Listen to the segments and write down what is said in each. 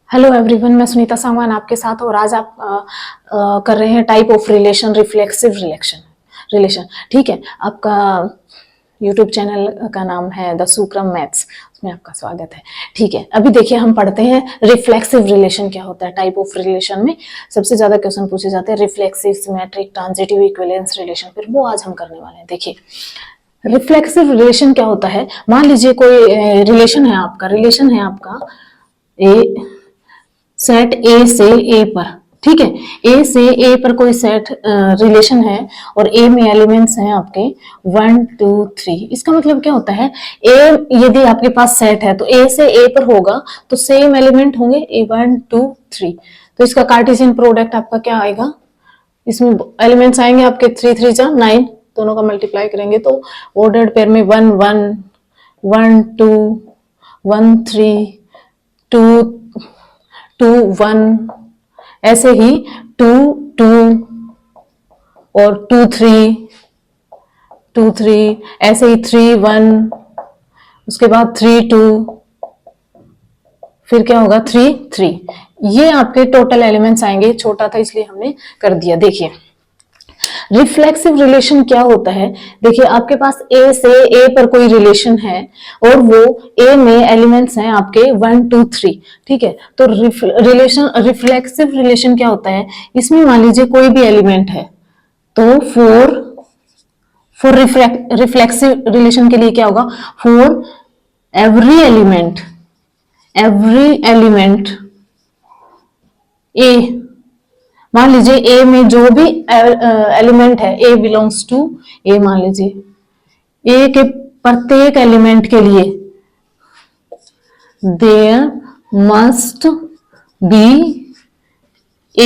Hello everyone, मैं सुनीता सामान आपके साथ। और आज आप कर रहे हैं type of relation, reflexive relation. ठीक है, आपका यूट्यूब चैनल का नाम है द सुक्रम मैथ्स, उसमें आपका स्वागत है। ठीक है, अभी देखिए हम पढ़ते हैं रिफ्लेक्सिव रिलेशन क्या होता है। टाइप ऑफ रिलेशन में सबसे ज्यादा क्वेश्चन पूछे जाते हैं reflexive, symmetric, transitive, equivalence relation, फिर वो आज हम करने वाले हैं। देखिए रिफ्लेक्सिव रिलेशन क्या होता है। मान लीजिए कोई रिलेशन है आपका ए, सेट ए से ए पर, ठीक है, ए से ए पर कोई सेट रिलेशन है और ए में एलिमेंट्स हैं आपके 1 2 3। इसका मतलब क्या होता है, ए यदि आपके पास सेट है तो ए से ए पर होगा तो सेम एलिमेंट होंगे ए 1 2 3। तो इसका कार्टेशियन प्रोडक्ट आपका क्या आएगा, इसमें एलिमेंट्स आएंगे आपके 3 3 जा 9, दोनों का मल्टीप्लाई करेंगे तो ऑर्डर्ड पेयर में 1 1 1 2 1 3 2 2 1, ऐसे ही 2 2 और 2 3 2 3, ऐसे ही 3 1, उसके बाद 3 2, फिर क्या होगा 3 3। ये आपके टोटल एलिमेंट्स आएंगे। छोटा था इसलिए हमने कर दिया। देखिए रिफ्लेक्सिव रिलेशन क्या होता है। देखिए आपके पास ए से ए पर कोई रिलेशन है और वो ए में एलिमेंट्स हैं आपके 1 2 3, ठीक है। तो रिफ्लेक्सिव रिलेशन क्या होता है, इसमें मान लीजिए कोई भी एलिमेंट है तो फॉर रिफ्लेक्सिव रिलेशन के लिए क्या होगा, फॉर एवरी एलिमेंट ए, मान लीजिए ए में जो भी एलिमेंट है, ए बिलोंग्स टू ए, मान लीजिए ए के प्रत्येक एलिमेंट के लिए देयर मस्ट बी ए,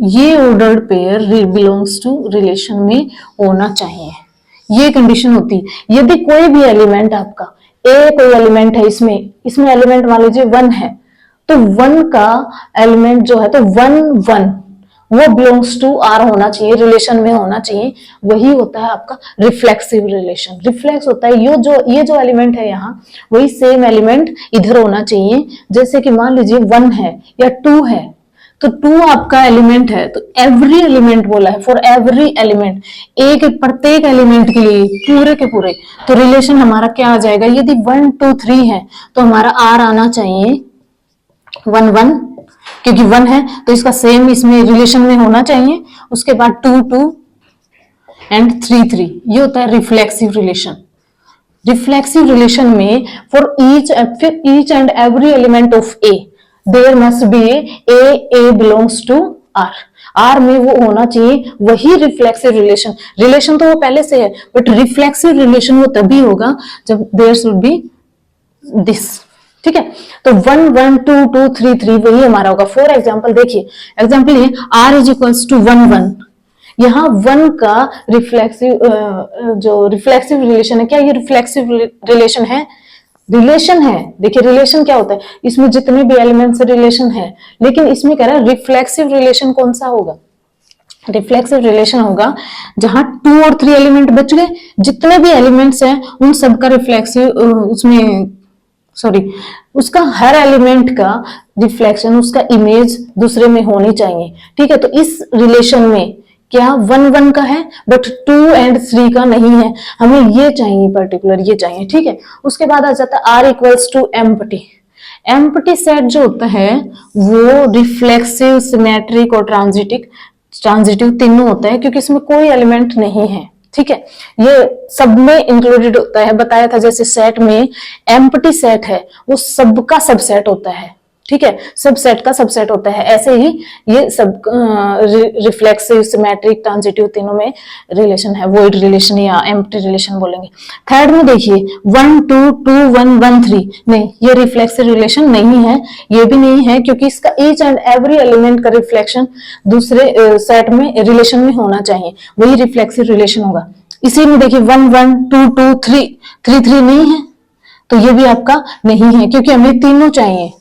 ये ordered pair belongs to relation में होना चाहिए। ये कंडीशन होती है। यदि कोई भी एलिमेंट आपका ए, कोई एलिमेंट है, इसमें एलिमेंट मान लीजिए 1 है तो 1 का एलिमेंट जो है तो 1 1 वो बिलोंग्स टू आर होना चाहिए, रिलेशन में होना चाहिए। वही होता है आपका रिफ्लेक्सिव रिलेशन। रिफ्लेक्स होता है ये जो एलिमेंट है यहाँ, वही सेम एलिमेंट इधर होना चाहिए। जैसे कि मान लीजिए 1 है या 2 है तो 2 आपका एलिमेंट है तो एवरी एलिमेंट बोला है, फॉर एवरी एलिमेंट, एक प्रत्येक एलिमेंट के लिए पूरे के पूरे। तो रिलेशन हमारा क्या आ जाएगा, यदि 1 2 3 है तो हमारा आर आना चाहिए 1 1, क्योंकि 1 है तो इसका सेम इसमें रिलेशन में होना चाहिए। उसके बाद 2 2 एंड 3 3। ये होता है रिफ्लेक्सिव रिलेशन। रिफ्लेक्सिव रिलेशन में for each and every element of A there must be A belongs to R, R में वो होना चाहिए। वही रिफ्लेक्सिव रिलेशन तो वो पहले से है, बट रिफ्लेक्सिव रिलेशन वो तभी होगा जब देयर शुड बी दिस, ठीक है। तो 1 1 2 2 3 3 वही हमारा होगा। फॉर एग्जाम्पल देखिए, एग्जाम्पल ये r इज इक्वल्स टू 1 1। यहाँ 1 का जो रिफ्लेक्सिव रिलेशन है, क्या ये रिफ्लेक्सिव रिलेशन है? रिलेशन है। देखिए रिलेशन क्या होता है, इसमें जितने भी एलिमेंट्स रिलेशन है, लेकिन इसमें कह रहा है रिफ्लेक्सिव रिलेशन कौन सा होगा। रिफ्लेक्सिव रिलेशन होगा जहां 2 और 3 एलिमेंट बच गए, जितने भी एलिमेंट्स हैं उन सबका रिफ्लेक्सिव उसका हर एलिमेंट का रिफ्लेक्शन, उसका इमेज दूसरे में होनी चाहिए, ठीक है। तो इस रिलेशन में क्या 1 1 का है बट 2 एंड 3 का नहीं है, हमें ये चाहिए, पर्टिकुलर ये चाहिए, ठीक है। उसके बाद आ जाता है r equals to empty set जो होता है वो रिफ्लेक्सिव, सिमेट्रिक और ट्रांजिटिव तीनों होता है, क्योंकि इसमें कोई एलिमेंट नहीं है, ठीक है। ये सब में इंक्लूडेड होता है। बताया था जैसे सेट में एम्प्टी सेट है वो सबका सबसेट होता है, ठीक है, सब सेट का सबसेट होता है। ऐसे ही ये सब रिफ्लेक्सिव, सिमेट्रिक, ट्रांजिटिव तीनों में रिलेशन है, वॉइड रिलेशन या एम्प्टी रिलेशन बोलेंगे। थर्ड में देखिए 1 2 2 1 1 3, नहीं, ये रिफ्लेक्सिव रिलेशन नहीं है, ये भी नहीं है, क्योंकि इसका ईच एंड एवरी एलिमेंट का रिफ्लेक्शन दूसरे सेट में रिलेशन में होना चाहिए, वही रिफ्लेक्सिव रिलेशन होगा। इसी में देखिए 1 1 2 2 3 3 3 नहीं है, तो ये भी आपका नहीं है, क्योंकि हमें तीनों चाहिए,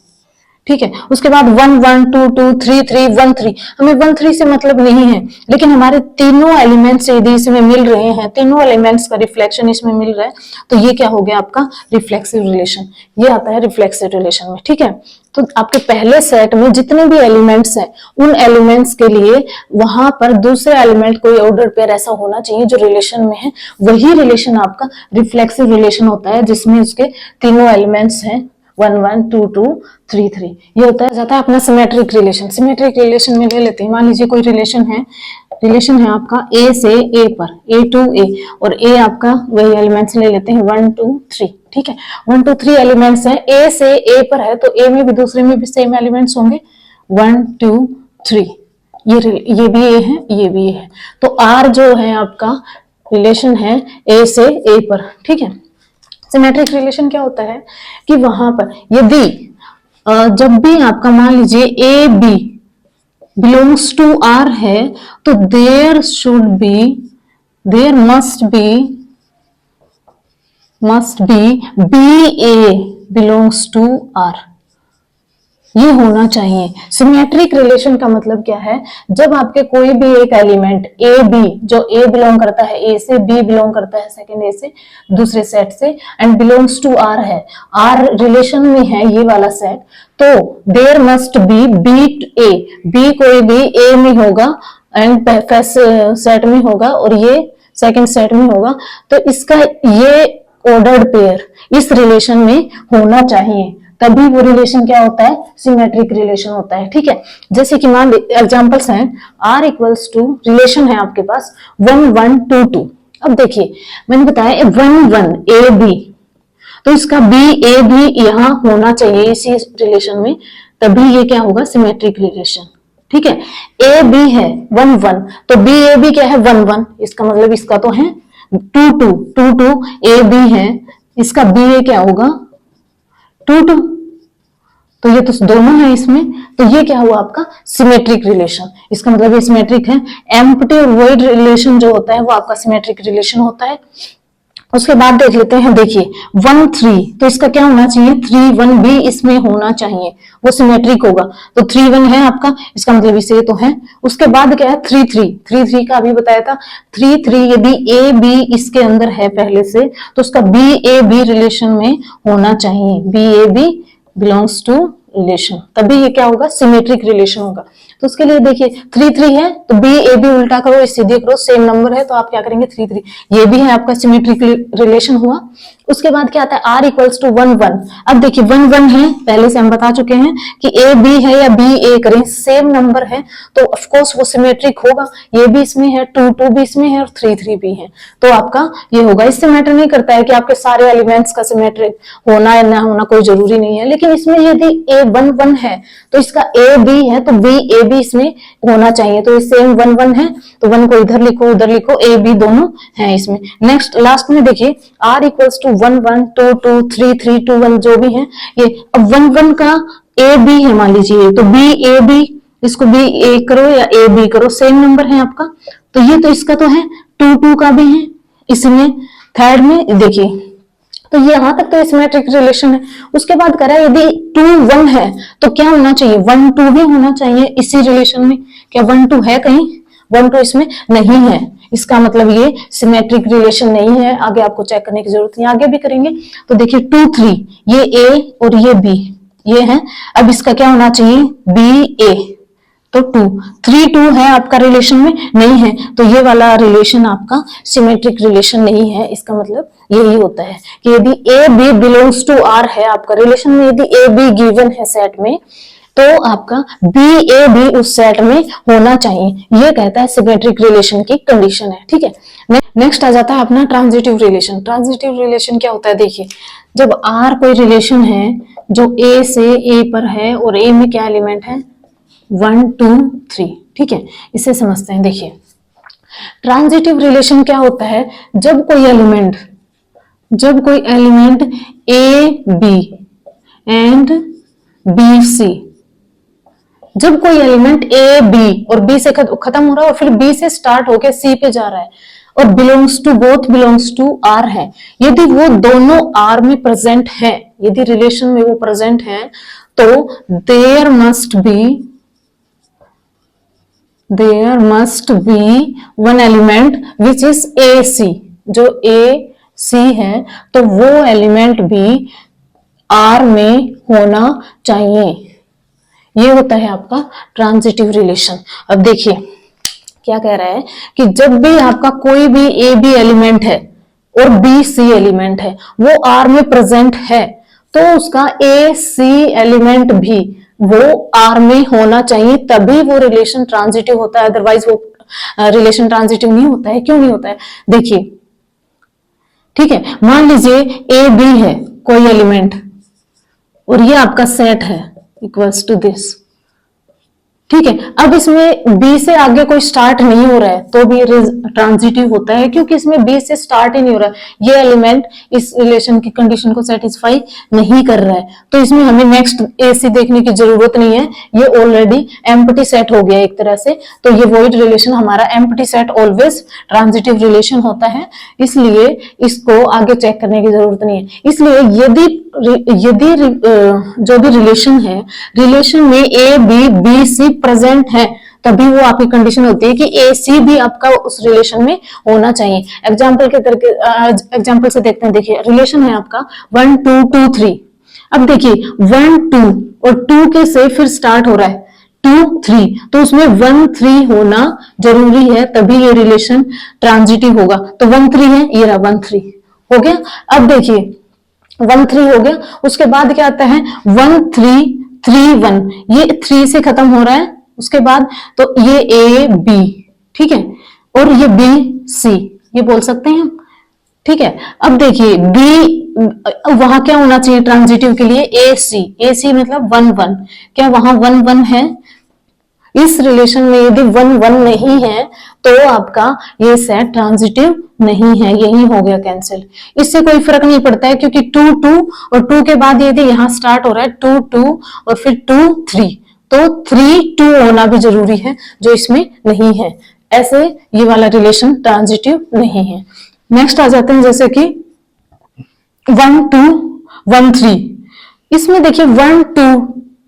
ठीक है। उसके बाद 1 1 2 2 3 3 1 3, हमें 1 3 से मतलब नहीं है, लेकिन हमारे तीनों एलिमेंट्स यदि इसमें मिल रहे हैं, तीनों एलिमेंट्स का रिफ्लेक्शन इसमें मिल रहा है, तो ये क्या हो गया आपका रिफ्लेक्सिव रिलेशन। ये आता है रिफ्लेक्सिव रिलेशन में, ठीक है। तो आपके पहले सेट में जितने भी एलिमेंट्स हैं, उन एलिमेंट्स के लिए वहां पर दूसरे एलिमेंट कोई ऑर्डर पेयर ऐसा होना चाहिए जो रिलेशन में है, वही रिलेशन आपका रिफ्लेक्सिव रिलेशन होता है, जिसमें उसके तीनों एलिमेंट्स हैं 1 1 2 2 3 3। ये होता है जाता है अपना सिमेट्रिक रिलेशन। सिमेट्रिक रिलेशन में ले लेते हैं, मान लीजिए कोई रिलेशन है आपका ए से ए पर, ए टू ए, और ए आपका वही एलिमेंट्स ले लेते हैं 1 2 3, ठीक है। 1 2 3 एलिमेंट्स हैं, ए से ए पर है, तो ए में भी दूसरे में भी सेम एलिमेंट्स होंगे 1 2 3। ये भी ए है, ये भी ए है, तो आर जो है आपका रिलेशन है ए से ए पर, ठीक है। सिमेट्रिक रिलेशन क्या होता है कि वहां पर यदि जब भी आपका मान लीजिए A B belongs to R है, तो there must be B A belongs to R, ये होना चाहिए। सिमेट्रिक रिलेशन का मतलब क्या है, जब आपके कोई भी एक एलिमेंट ए बी, जो ए बिलोंग करता है ए से, बी बिलोंग करता है सेकंड ए से, दूसरे सेट से, एंड बिलोंग्स टू आर है, आर रिलेशन में है ये वाला सेट, तो there must be B A, B कोई भी ए में होगा एंड फर्स्ट सेट में होगा और ये सेकंड सेट में होगा, तो इसका ये ऑर्डर्ड पेयर इस रिलेशन में होना चाहिए, तभी वो रिलेशन क्या होता है सिमेट्रिक रिलेशन होता है, ठीक है। जैसे कि मान एग्जांपल्स हैं, R इक्वल्स टू रिलेशन है आपके पास 1 1 2 2। अब देखिए मैंने बताया 1 1 ए बी, तो इसका बी ए भी यहाँ होना चाहिए इसी रिलेशन में, तभी ये क्या होगा सिमेट्रिक रिलेशन, ठीक है। ए बी है 1 1, तो बी ए भी क्या है 1 1, इसका मतलब इसका तो है 2 2 2 2 ए बी है, इसका बी ए क्या होगा 2 2, तो ये तो दोनों है इसमें, तो ये क्या हुआ आपका सिमेट्रिक रिलेशन। इसका मतलब ये सिमेट्रिक है। एम्प्टी और वॉइड रिलेशन जो होता है वो आपका सिमेट्रिक रिलेशन होता है। उसके बाद देख लेते हैं, देखिए 1 3, तो इसका क्या होना चाहिए 3 1 भी इसमें होना चाहिए, वो सिमेट्रिक होगा, तो 3 1 है आपका, इसका मतलब इसे तो है। उसके बाद क्या है 3 3 का अभी बताया था, 3 3 यदि ए बी इसके अंदर है पहले से, तो उसका बी ए बी रिलेशन में होना चाहिए, B A B belongs to relation, तभी ये क्या होगा सिमेट्रिक रिलेशन होगा। तो उसके लिए देखिए 3 3 है, तो बी ए बी उल्टा करो, सीधे करो, सेम नंबर है, तो आप क्या करेंगे 3 3, ये भी है आपका सिमेट्रिक रिलेशन हुआ। उसके बाद क्या आता है R इक्वल्स टू 1 1। अब देखिए 1 1 है, पहले से हम बता चुके हैं कि ए बी है या बी ए करें, सेम नंबर है, तो ऑफकोर्स वो सिमेट्रिक होगा। ये भी इसमें है, 2 2 भी इसमें है और 3 3 भी है, तो आपका ये होगा। इससे मैटर नहीं करता है कि आपके सारे एलिमेंट्स का सिमेट्रिक होना या ना होना, कोई जरूरी नहीं है, लेकिन इसमें यदि ए 1 1 है तो इसका ए बी है, तो बी ए बी इसमें होना चाहिए, तो ये सेम 1 1 है, तो 1 को इधर लिखो उधर लिखो, ए बी दोनों है इसमें। नेक्स्ट लास्ट में देखिए R इक्वल्स टू 1 1 2 2 3 3 2 1 जो भी है ये, अब 1 1 का ए बी है मान लीजिए, तो बी ए बी, इसको बी ए करो या ए बी करो, सेम नंबर है आपका, तो ये तो इसका तो है 2 2 का भी है इसमें थर्ड में, देखिए तो ये यहां तक तो सिमेट्रिक रिलेशन है। उसके बाद करा यदि 2 1 है तो क्या होना चाहिए 1 2 भी होना चाहिए इसी रिलेशन में, क्या 1 2 है कहीं, 1 2 इसमें नहीं है, इसका मतलब ये सिमेट्रिक रिलेशन नहीं है। आगे आपको चेक करने की जरूरत नहीं, आगे भी करेंगे। तो देखिए 2 3 ये ए और ये बी ये है, अब इसका क्या होना चाहिए बी ए, तो 2 3 2 है आपका रिलेशन में नहीं है, तो ये वाला रिलेशन आपका सिमेट्रिक रिलेशन नहीं है। इसका मतलब यही होता है कि यदि A B belongs to R है आपका रिलेशन में, यदि ए बी गिवन है सेट में, तो आपका बी ए भी उस सेट में होना चाहिए। ये कहता है सिमेट्रिक रिलेशन की कंडीशन है, ठीक है। नेक्स्ट आ जाता है अपना ट्रांजिटिव रिलेशन। ट्रांजिटिव रिलेशन क्या होता है, देखिए जब आर कोई रिलेशन है जो ए से ए पर है और ए में क्या एलिमेंट है 1 2 3, ठीक है, इसे समझते हैं। देखिए ट्रांजिटिव रिलेशन क्या होता है, जब कोई element A B and B C, जब कोई एलिमेंट ए बी और बी से खत्म हो रहा है और फिर बी से स्टार्ट होके सी पे जा रहा है और बोथ बिलोंग्स टू आर है, यदि वो दोनों आर में प्रेजेंट है, यदि रिलेशन में वो प्रेजेंट है, तो there must be one element which is A C, जो ए सी है तो वो एलिमेंट भी आर में होना चाहिए। ये होता है आपका ट्रांजिटिव रिलेशन। अब देखिए क्या कह रहा है कि जब भी आपका कोई भी ए बी एलिमेंट है और बी सी एलिमेंट है वो आर में प्रेजेंट है तो उसका ए सी एलिमेंट भी वो आर में होना चाहिए, तभी वो रिलेशन ट्रांजिटिव होता है, अदरवाइज वो रिलेशन ट्रांजिटिव नहीं होता है। क्यों नहीं होता है? देखिए, ठीक है, मान लीजिए ए बी है कोई एलिमेंट और ये आपका सेट है इक्वल्स टू दिस, ठीक है। अब इसमें B से आगे कोई स्टार्ट नहीं हो रहा है तो भी ट्रांजिटिव होता है, क्योंकि इसमें B से स्टार्ट ही नहीं हो रहा है। ये एलिमेंट इस रिलेशन की कंडीशन को सेटिस्फाई नहीं कर रहा है, तो इसमें हमें नेक्स्ट AC देखने की जरूरत नहीं है, ये ऑलरेडी एम्प्टी सेट हो गया एक तरह से। तो ये वॉइड रिलेशन हमारा empty set always transitive relation होता है, इसलिए इसको आगे चेक करने की जरूरत नहीं है। इसलिए यदि जो भी रिलेशन है, रिलेशन में A B B C present है, तभी वो आपकी कंडीशन होती है कि ए सी भी आपका उस रिलेशन में होना चाहिए। एग्जाम्पल से देखते हैं। देखिए रिलेशन है आपका 1 2 2 3। अब देखिए 1 2 और 2 के से फिर स्टार्ट हो रहा है 2 3, तो उसमें 1 3 होना जरूरी है, तभी ये रिलेशन ट्रांजिटिव होगा। तो 1 3 है, ये रहा 1 3 हो गया। अब देखिए 1 3 हो गया, उसके बाद क्या आता है 1 3 3 1, ये 3 से खत्म हो रहा है। उसके बाद तो ये ए बी, ठीक है, और ये बी सी, ये बोल सकते हैं हम, ठीक है। अब देखिए बी वहां क्या होना चाहिए ट्रांजिटिव के लिए? ए सी मतलब 1 1, क्या वहां 1 1 है? इस रिलेशन में यदि 1 1 नहीं है तो आपका ये सेट ट्रांजिटिव नहीं है, यही हो गया कैंसिल। इससे कोई फर्क नहीं पड़ता है, क्योंकि 2 2 और 2 के बाद यदि यहां स्टार्ट हो रहा है 2 2 और फिर 2 3, तो 3 2 होना भी जरूरी है, जो इसमें नहीं है। ऐसे ये वाला रिलेशन ट्रांजिटिव नहीं है। नेक्स्ट आ जाते हैं, जैसे कि 1 2 1 3। इसमें देखिए 1 2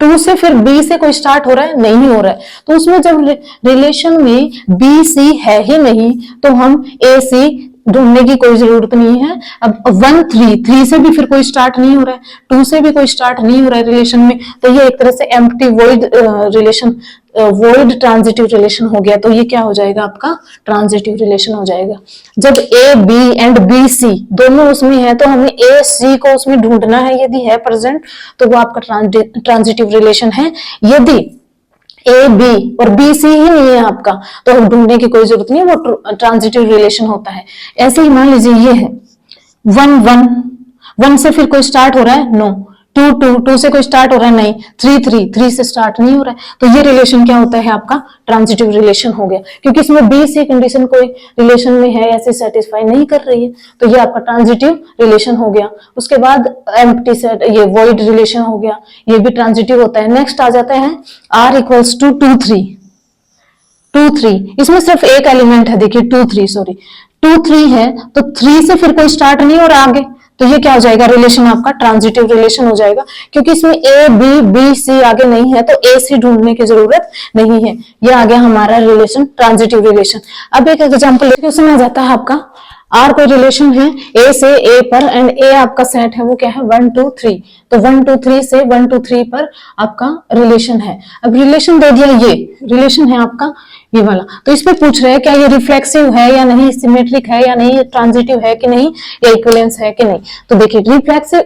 2 से फिर बी से कोई स्टार्ट हो रहा है? नहीं हो रहा है। तो उसमें जब रिलेशन में बी सी है ही नहीं तो हम ए सी ढूंढने की कोई जरूरत नहीं है। अब 1 3 3 से भी फिर कोई स्टार्ट नहीं हो रहा है, 2 से भी कोई स्टार्ट नहीं हो रहा है रिलेशन में, तो ये एक तरह से empty void relation, void transitive relation हो गया। तो ये क्या हो जाएगा? आपका ट्रांजिटिव रिलेशन हो जाएगा। जब A B and B C दोनों उसमें है तो हमें ए सी को उसमें ढूंढना है, यदि है प्रेजेंट तो वो आपका ट्रांजिटिव रिलेशन है। यदि ए बी और बी सी ही नहीं है आपका तो ढूंढने की कोई जरूरत नहीं, वो ट्रांजिटिव रिलेशन होता है। ऐसे ही मान लीजिए ये है 1 1 1 से फिर कोई स्टार्ट हो रहा है? नो। 2 2 2 से कोई स्टार्ट हो रहा है? नहीं। 3 3 3 से स्टार्ट नहीं हो रहा है, तो ये रिलेशन क्या होता है? आपका ट्रांजिटिव रिलेशन हो गया, क्योंकि इसमें बी सी कंडीशन कोई रिलेशन में है ऐसे सेटिस्फाई नहीं कर रही है, तो ये आपका ट्रांजिटिव रिलेशन हो गया। उसके बाद एम्प्टी सेट, ये वॉइड रिलेशन हो गया, ये भी ट्रांजिटिव होता है। नेक्स्ट आ जाता है R इक्वल्स टू 2 3 2 3। इसमें सिर्फ एक एलिमेंट है, देखिए 2 3 सॉरी 2 3 है, तो 3 से फिर कोई स्टार्ट नहीं हो रहा आगे, तो ये क्या हो जाएगा? रिलेशन आपका ट्रांजिटिव रिलेशन हो जाएगा, क्योंकि इसमें ए बी बी सी आगे नहीं है तो ए सी ढूंढने की जरूरत नहीं है। ये आ गया हमारा रिलेशन ट्रांजिटिव रिलेशन। अब एक एग्जांपल देखिए, उसमें आ जाता है आपका आर कोई रिलेशन है ए से ए पर, एंड ए आपका सेट है वो क्या है? 1 2 3। तो 1 2 3 से 1 2 3 पर आपका रिलेशन है। अब रिलेशन दे दिया, ये रिलेशन है आपका ये वाला, तो इस पे पूछ रहे हैं क्या ये रिफ्लेक्सिव है या नहीं, सिमेट्रिक है या नहीं, ट्रांजिटिव है कि नहीं, या इक्विवेलेंस है कि नहीं। तो देखिए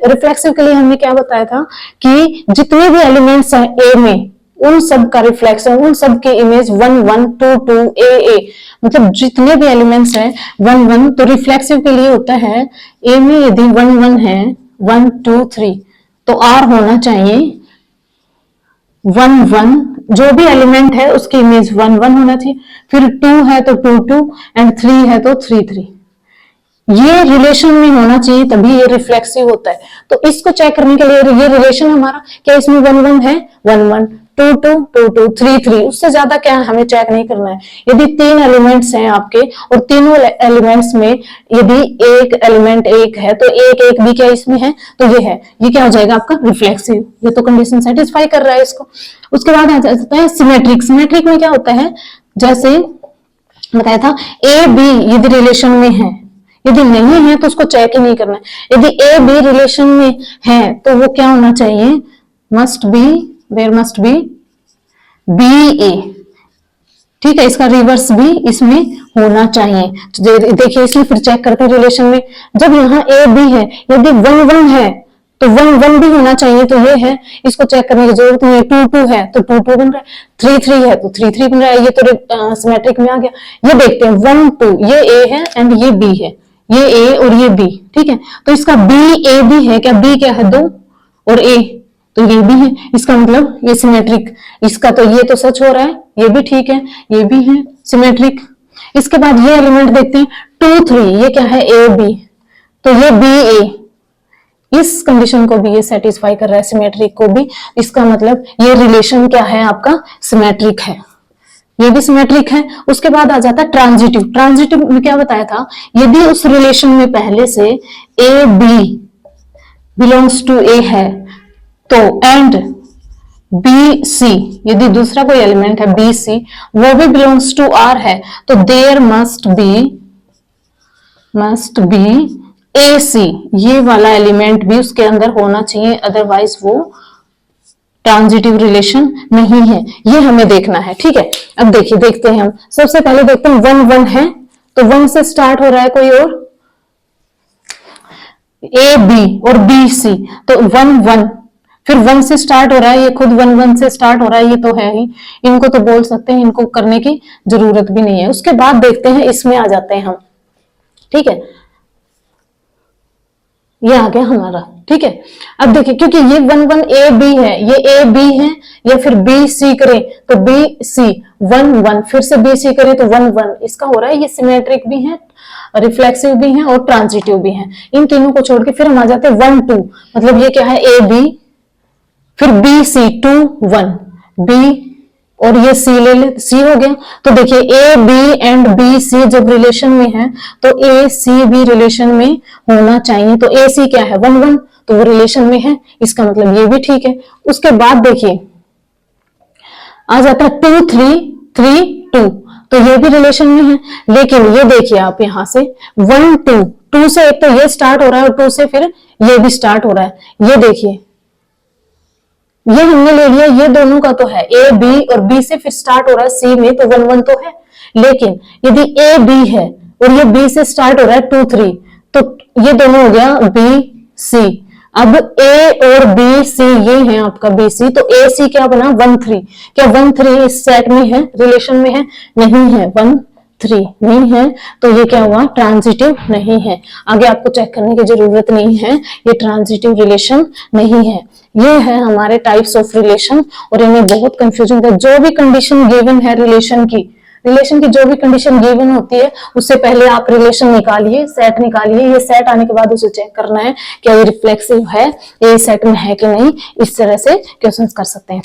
रिफ्लेक्सिव के लिए हमने क्या बताया था कि जितने भी एलिमेंट्स हैं ए में उन सब का रिफ्लेक्शन, उन सब की इमेज 1 1 2 2 ए, मतलब जितने भी एलिमेंट्स हैं 1 1, तो रिफ्लेक्सिव के लिए होता है ए में यदि 1 1 है 1 2 3 तो आर होना चाहिए 1 1, जो भी एलिमेंट है उसकी इमेज 1 1 होना चाहिए, फिर 2 है तो 2 2 एंड 3 है तो 3 3। ये रिलेशन में होना चाहिए तभी ये रिफ्लेक्सिव होता है। तो इसको चेक करने के लिए ये रिलेशन हमारा क्या इसमें 1 1 है? 1 1, 2 2 2 2 3 3, उससे ज्यादा क्या है हमें चेक नहीं करना है। यदि 3 एलिमेंट्स हैं आपके और तीनों एलिमेंट्स में यदि एक एलिमेंट एक है तो एक एक भी क्या इसमें है, तो ये है, ये क्या हो जाएगा आपका रिफ्लेक्सिव। ये तो कंडीशन सेटिस्फाई कर रहा है इसको। उसके बाद आ जाता है सिमेट्रिक। सिमेट्रिक में क्या होता है, जैसे बताया था ए बी यदि रिलेशन में है, यदि नहीं है तो उसको चेक ही नहीं करना है। यदि ए बी रिलेशन में है तो वो क्या होना चाहिए, must be, there must be B A, ठीक है, इसका रिवर्स भी इसमें होना चाहिए। तो देखिए इसमें फिर चेक करते हैं रिलेशन में, जब यहाँ ए बी है, यदि 1 1 है तो 1 1 भी होना चाहिए, तो ये है, इसको चेक करने की जरूरत नहीं है। 2 2 है तो 2 2 बन रहा है, 3 3 है तो 3 3 बन रहा है, ये तो सिमेट्रिक में आ गया। ये देखते हैं 1 2, ये ए है एंड ये बी है, ये ए और ये बी, ठीक है, तो इसका बी ए भी है, क्या बी क्या है 2 और ए तो ये भी है, इसका मतलब ये सिमेट्रिक। इसका तो ये तो सच हो रहा है, ये भी ठीक है, ये भी है सिमेट्रिक। इसके बाद ये एलिमेंट देखते हैं 2 3, ये क्या है ए बी, तो ये बी ए, इस कंडीशन को भी ये सेटिस्फाई कर रहा है, सिमेट्रिक को भी। इसका मतलब ये रिलेशन क्या है आपका, सिमेट्रिक है, ये भी सिमेट्रिक है। उसके बाद आ जाता है ट्रांजिटिव। ट्रांजिटिव में क्या बताया था, यदि उस रिलेशन में पहले से ए बी बिलोंग्स टू ए है तो एंड बी सी, यदि दूसरा कोई एलिमेंट है बी सी वो भी बिलोंग्स टू आर है, तो देयर मस्ट बी ए सी, ये वाला एलिमेंट भी उसके अंदर होना चाहिए, अदरवाइज वो ट्रांजिटिव रिलेशन नहीं है। ये हमें देखना है, ठीक है। अब देखिए, देखते हैं हम, सबसे पहले देखते हैं 1 1 है तो 1 से स्टार्ट हो रहा है कोई और, ए बी और बी सी, तो 1 1, फिर 1 से स्टार्ट हो रहा है, ये खुद 1 1 से स्टार्ट हो रहा है, ये तो है ही, इनको तो बोल सकते हैं, इनको करने की जरूरत भी नहीं है। उसके बाद देखते हैं, इसमें आ जाते हैं हम, ठीक है, ये आ गया हमारा, ठीक है। अब देखिए, क्योंकि ये 1 1 ए बी है, ये ए बी है, या फिर बी सी करे तो बी सी 1 1, फिर से बी सी करे तो 1 1, इसका हो रहा है, ये सिमेट्रिक भी है, रिफ्लेक्सिव भी है और ट्रांजिटिव भी है। इन तीनों को छोड़ के फिर हम आ जाते हैं 1 2, मतलब ये क्या है, ए बी, फिर बी सी 2 1, बी और ये सी ले ले, सी हो गया। तो देखिए A B and B C जब रिलेशन में है तो ए सी भी रिलेशन में होना चाहिए, तो ए सी क्या है 1 1, तो वो रिलेशन में है, इसका मतलब ये भी ठीक है। उसके बाद देखिए आ जाता है 2 3 3 2, तो ये भी रिलेशन में है, लेकिन ये देखिए आप यहां से 1 2, 2 से एक तो ये स्टार्ट हो रहा है और 2 से फिर ये भी स्टार्ट हो रहा है, ये देखिए, ये हमने ले लिया, ये दोनों का तो है, ए बी और बी से फिर स्टार्ट हो रहा है सी में, तो 1 1 तो है। लेकिन यदि ए बी है और ये बी से स्टार्ट हो रहा है 2 3, तो ये दोनों हो गया बी सी। अब ए और बी सी ये है आपका बी सी, तो ए सी क्या बना 1 3, क्या 1 3 इस सेट में है, रिलेशन में है, नहीं है, 1 3 नहीं है, तो ये क्या हुआ, ट्रांजिटिव नहीं है। आगे आपको चेक करने की जरूरत नहीं है, ये ट्रांजिटिव रिलेशन नहीं है। ये है हमारे टाइप्स ऑफ रिलेशन, और इनमें बहुत कंफ्यूजन है। जो भी कंडीशन गिवन है रिलेशन की जो भी कंडीशन गिवन होती है, उससे पहले आप रिलेशन निकालिए, सेट निकालिए, ये सेट आने के बाद उसे चेक करना है क्या ये रिफ्लेक्सिव है, ये सेट में है कि नहीं। इस तरह से क्वेश्चंस कर सकते हैं।